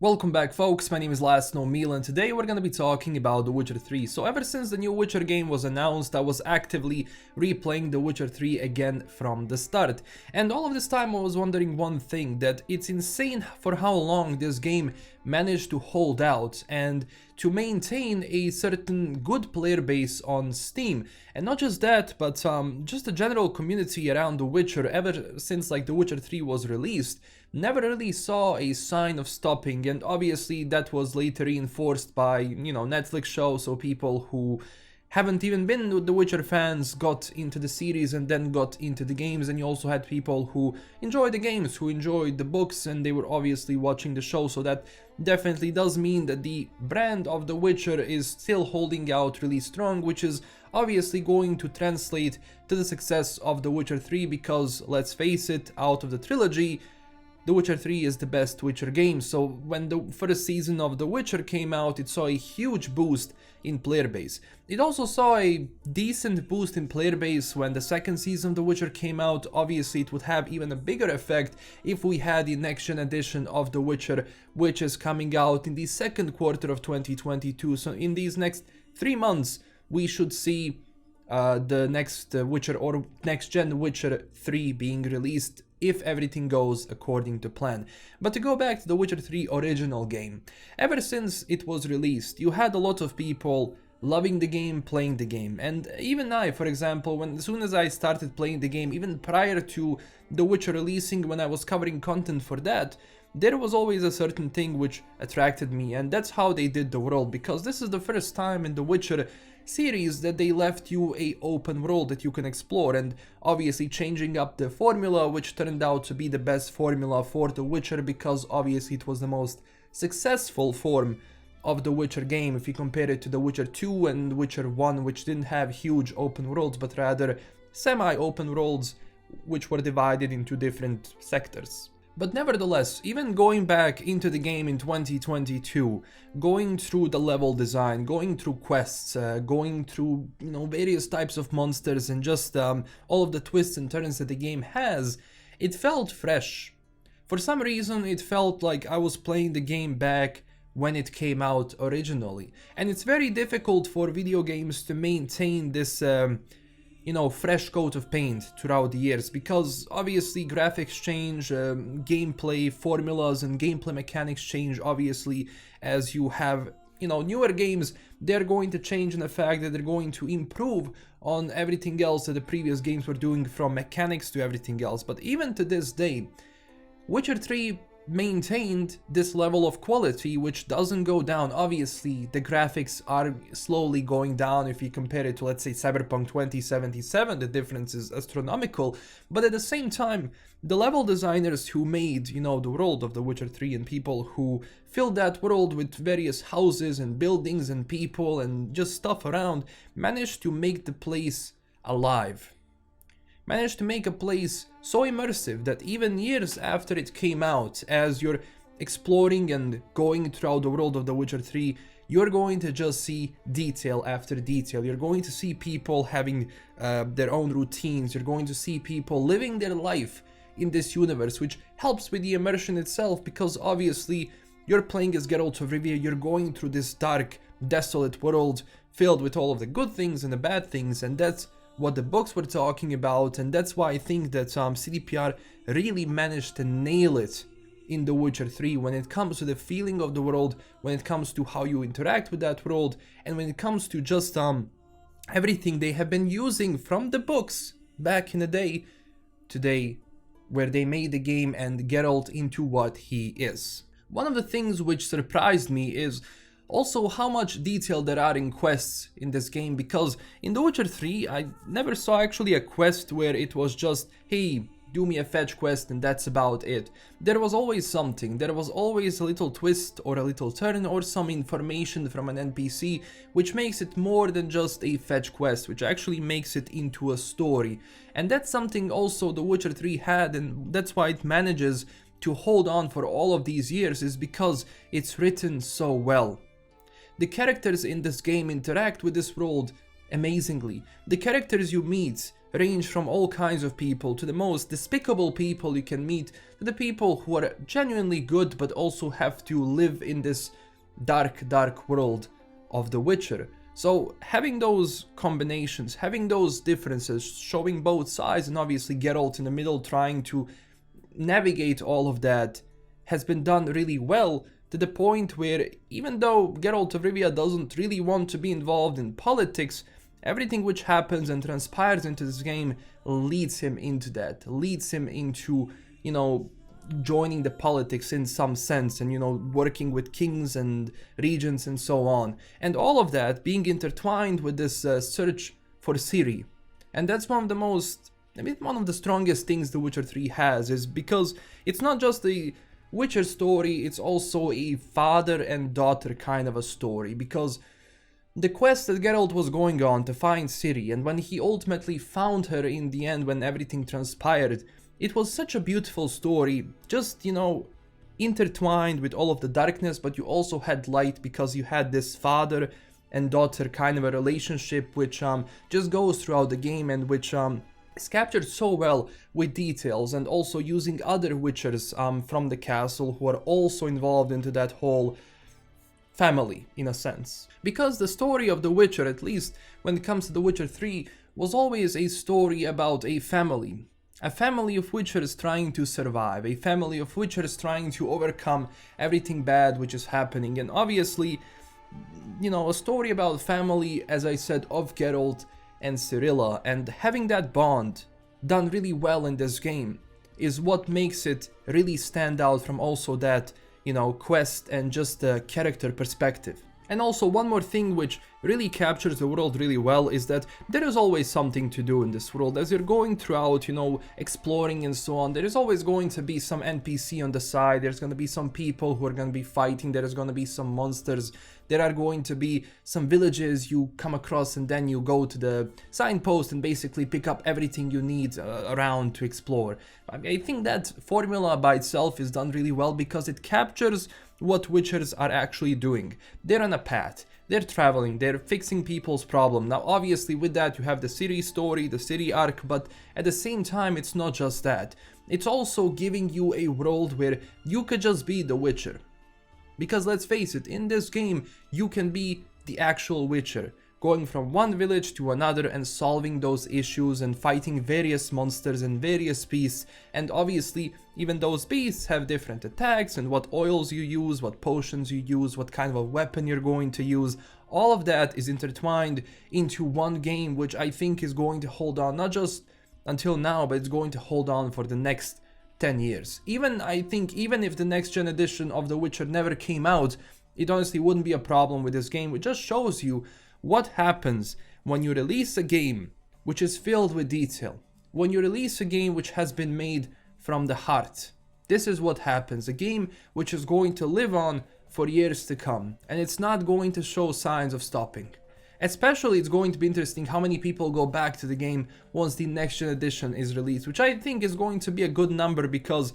Welcome back folks, my name is LastKnownMeal and today we're gonna be talking about The Witcher 3. So ever since the new Witcher game was announced, I was actively replaying The Witcher 3 again from the start. And all of this time I was wondering one thing, that it's insane for how long this game managed to hold out and to maintain a certain good player base on Steam. And not just that, but just the general community around The Witcher ever since The Witcher 3 was released never really saw a sign of stopping, and obviously that was later reinforced by, Netflix shows, so people who haven't even been The Witcher fans got into the series and then got into the games, and you also had people who enjoyed the games, who enjoyed the books, and they were obviously watching the show, so that definitely does mean that the brand of The Witcher is still holding out really strong, which is obviously going to translate to the success of The Witcher 3, because let's face it, out of the trilogy, The Witcher 3 is the best Witcher game. So when the first season of The Witcher came out, it saw a huge boost in player base. It also saw a decent boost in player base when the second season of The Witcher came out. Obviously it would have even a bigger effect if we had the next gen edition of The Witcher, which is coming out in the second quarter of 2022. So in these next 3 months we should see the next Witcher or next gen Witcher 3 being released, if everything goes according to plan. But to go back to the Witcher 3 original game, ever since it was released, you had a lot of people loving the game, playing the game. And even I, for example, as soon as I started playing the game, even prior to The Witcher releasing, when I was covering content for that, there was always a certain thing which attracted me, and that's how they did the world, because this is the first time in The Witcher series that they left you a open world that you can explore, and obviously changing up the formula, which turned out to be the best formula for The Witcher, because obviously it was the most successful form of The Witcher game if you compare it to The Witcher 2 and Witcher 1, which didn't have huge open worlds but rather semi-open worlds which were divided into different sectors. But nevertheless, even going back into the game in 2022, going through the level design, going through quests, going through, various types of monsters, and just all of the twists and turns that the game has, it felt fresh. For some reason, it felt like I was playing the game back when it came out originally. And it's very difficult for video games to maintain this fresh coat of paint throughout the years, because obviously graphics change, gameplay formulas and gameplay mechanics change obviously as you have, newer games. They're going to change in the fact that they're going to improve on everything else that the previous games were doing, from mechanics to everything else. But even to this day, Witcher 3 maintained this level of quality which doesn't go down. Obviously the graphics are slowly going down if you compare it to, let's say, Cyberpunk 2077. The difference is astronomical, but at the same time the level designers who made, the world of The Witcher 3, and people who filled that world with various houses and buildings and people and just stuff around, managed to make the place alive. Managed to make a place so immersive that even years after it came out, as you're exploring and going throughout the world of The Witcher 3, you're going to just see detail after detail. You're going to see people having their own routines. You're going to see people living their life in this universe, which helps with the immersion itself, because obviously you're playing as Geralt of Rivia. You're going through this dark, desolate world filled with all of the good things and the bad things, and that's what the books were talking about. And that's why I think that CDPR really managed to nail it in The Witcher 3 when it comes to the feeling of the world, when it comes to how you interact with that world, and when it comes to just everything they have been using from the books back in the day today, where they made the game and Geralt into what he is. One of the things which surprised me is also how much detail there are in quests in this game, because in The Witcher 3 I never saw actually a quest where it was just, hey, do me a fetch quest and that's about it. There was always something, there was always a little twist or a little turn or some information from an NPC which makes it more than just a fetch quest, which actually makes it into a story. And that's something also The Witcher 3 had, and that's why it manages to hold on for all of these years, is because it's written so well. The characters in this game interact with this world amazingly. The characters you meet range from all kinds of people to the most despicable people you can meet, to the people who are genuinely good but also have to live in this dark world of The Witcher. So having those combinations, having those differences, showing both sides, and obviously Geralt in the middle trying to navigate all of that, has been done really well, to the point where even though Geralt of Rivia doesn't really want to be involved in politics, everything which happens and transpires into this game leads him into that, leads him into, you know, joining the politics in some sense, and, you know, working with kings and regions and so on. And all of that being intertwined with this search for Ciri. And that's one of the most, I mean, one of the strongest things The Witcher 3 has, is because it's not just a Witcher story, it's also a father and daughter kind of a story, because the quest that Geralt was going on to find Ciri, and when he ultimately found her in the end, when everything transpired, it was such a beautiful story, just, you know, intertwined with all of the darkness, but you also had light because you had this father and daughter kind of a relationship which just goes throughout the game, and which is captured so well with details, and also using other Witchers from the castle who are also involved into that whole family, in a sense. Because the story of The Witcher, at least when it comes to The Witcher 3, was always a story about a family. A family of Witchers trying to survive, a family of Witchers trying to overcome everything bad which is happening, and obviously, you know, a story about family, as I said, of Geralt and Cirilla, and having that bond done really well in this game is what makes it really stand out from also that, you know, quest and just the character perspective. And also one more thing which really captures the world really well is that there is always something to do in this world. As you're going throughout, you know, exploring and so on, there is always going to be some NPC on the side, there's going to be some people who are going to be fighting, there is going to be some monsters, there are going to be some villages you come across, and then you go to the signpost and basically pick up everything you need around to explore. I think that formula by itself is done really well because it captures what Witchers are actually doing. They're on a path, they're traveling, they're fixing people's problem. Now obviously with that you have the Ciri story, the Ciri arc, but at the same time it's not just that. It's also giving you a world where you could just be the Witcher. Because let's face it, in this game you can be the actual Witcher, going from one village to another and solving those issues and fighting various monsters and various beasts. And obviously even those beasts have different attacks, and what oils you use, what potions you use, what kind of a weapon you're going to use. All of that is intertwined into one game, which I think is going to hold on not just until now, but it's going to hold on for the next 10 years. I think even if the next gen edition of The Witcher never came out, it honestly wouldn't be a problem with this game. It just shows you what happens when you release a game which is filled with detail, when you release a game which has been made from the heart. This is what happens, a game which is going to live on for years to come, and it's not going to show signs of stopping. Especially it's going to be interesting how many people go back to the game once the next gen edition is released, which I think is going to be a good number, because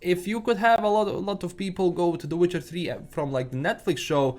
if you could have a lot of people go to The Witcher 3 from like the Netflix show,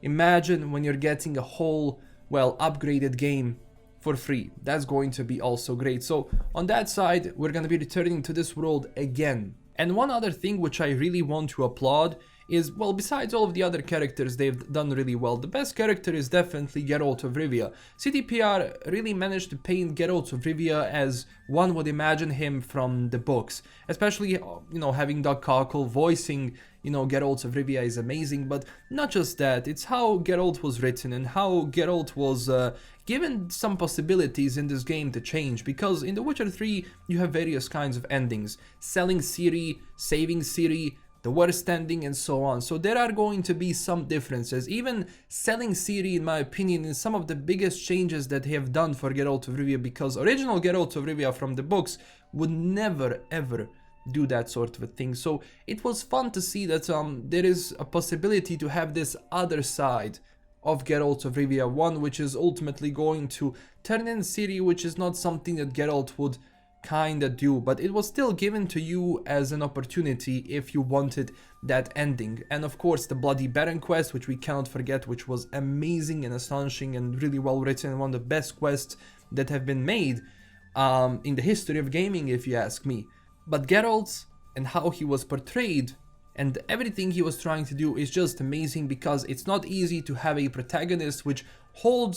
imagine when you're getting a whole, well, upgraded game for free. That's going to be also great. So on that side, we're going to be returning to this world again. And one other thing which I really want to applaud is, well, besides all of the other characters, they've done really well. The best character is definitely Geralt of Rivia. CDPR really managed to paint Geralt of Rivia as one would imagine him from the books. Especially, you know, having Doug Cockle voicing, you know, Geralt of Rivia is amazing. But not just that, it's how Geralt was written and how Geralt was given some possibilities in this game to change. Because in The Witcher 3, you have various kinds of endings. Selling Ciri, saving Ciri, the worst ending, and so on. So there are going to be some differences. Even selling Ciri, in my opinion, is some of the biggest changes that they have done for Geralt of Rivia, because original Geralt of Rivia from the books would never ever do that sort of a thing. So it was fun to see that there is a possibility to have this other side of Geralt of Rivia, one which is ultimately going to turn in Ciri, which is not something that Geralt would kinda do, but it was still given to you as an opportunity if you wanted that ending. And of course the Bloody Baron quest, which we cannot forget, which was amazing and astonishing and really well written, one of the best quests that have been made in the history of gaming, if you ask me. But Geralt and how he was portrayed and everything he was trying to do is just amazing, because it's not easy to have a protagonist which hold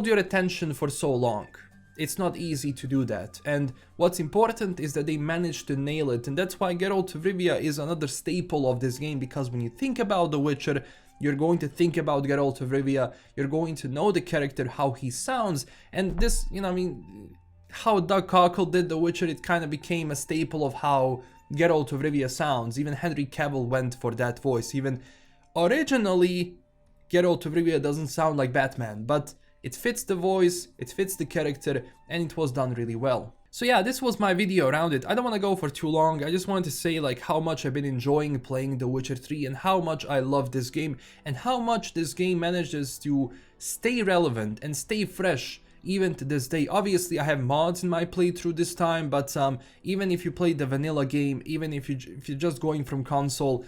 your attention for so long. It's not easy to do that, and what's important is that they managed to nail it, and that's why Geralt of Rivia is another staple of this game, because when you think about The Witcher, you're going to think about Geralt of Rivia, you're going to know the character, how he sounds, and this, you know, I mean, how Doug Cockle did The Witcher, it kind of became a staple of how Geralt of Rivia sounds. Even Henry Cavill went for that voice. Even originally, Geralt of Rivia doesn't sound like Batman, but it fits the voice, it fits the character, and it was done really well. So yeah, this was my video around it. I don't want to go for too long. I just wanted to say like how much I've been enjoying playing The Witcher 3 and how much I love this game and how much this game manages to stay relevant and stay fresh even to this day. Obviously I have mods in my playthrough this time, but even if you play the vanilla game, even if you're just going from console,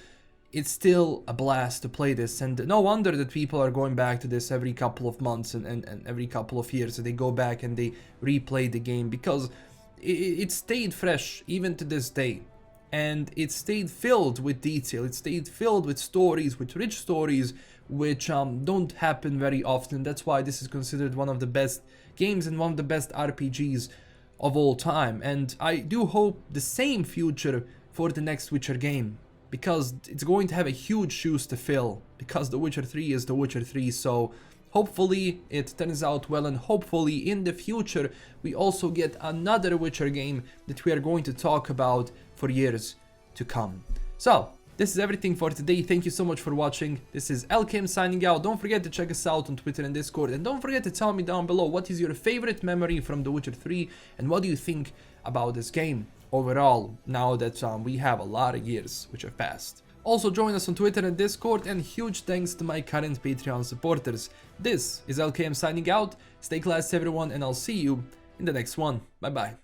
it's still a blast to play this, and no wonder that people are going back to this every couple of months and every couple of years, and they go back and they replay the game, because it stayed fresh even to this day, and it stayed filled with detail, it stayed filled with stories, with rich stories, which don't happen very often. That's why this is considered one of the best games and one of the best RPGs of all time, and I do hope the same future for the next Witcher game, because it's going to have a huge shoes to fill, because The Witcher 3 is The Witcher 3, so hopefully it turns out well, and hopefully in the future we also get another Witcher game that we are going to talk about for years to come. So, this is everything for today. Thank you so much for watching. This is LKM signing out. Don't forget to check us out on Twitter and Discord, and don't forget to tell me down below what is your favorite memory from The Witcher 3 and what do you think about this game overall, now that we have a lot of years which have passed. Also join us on Twitter and Discord, and huge thanks to my current Patreon supporters. This is LKM signing out. Stay classy everyone, and I'll see you in the next one. Bye bye.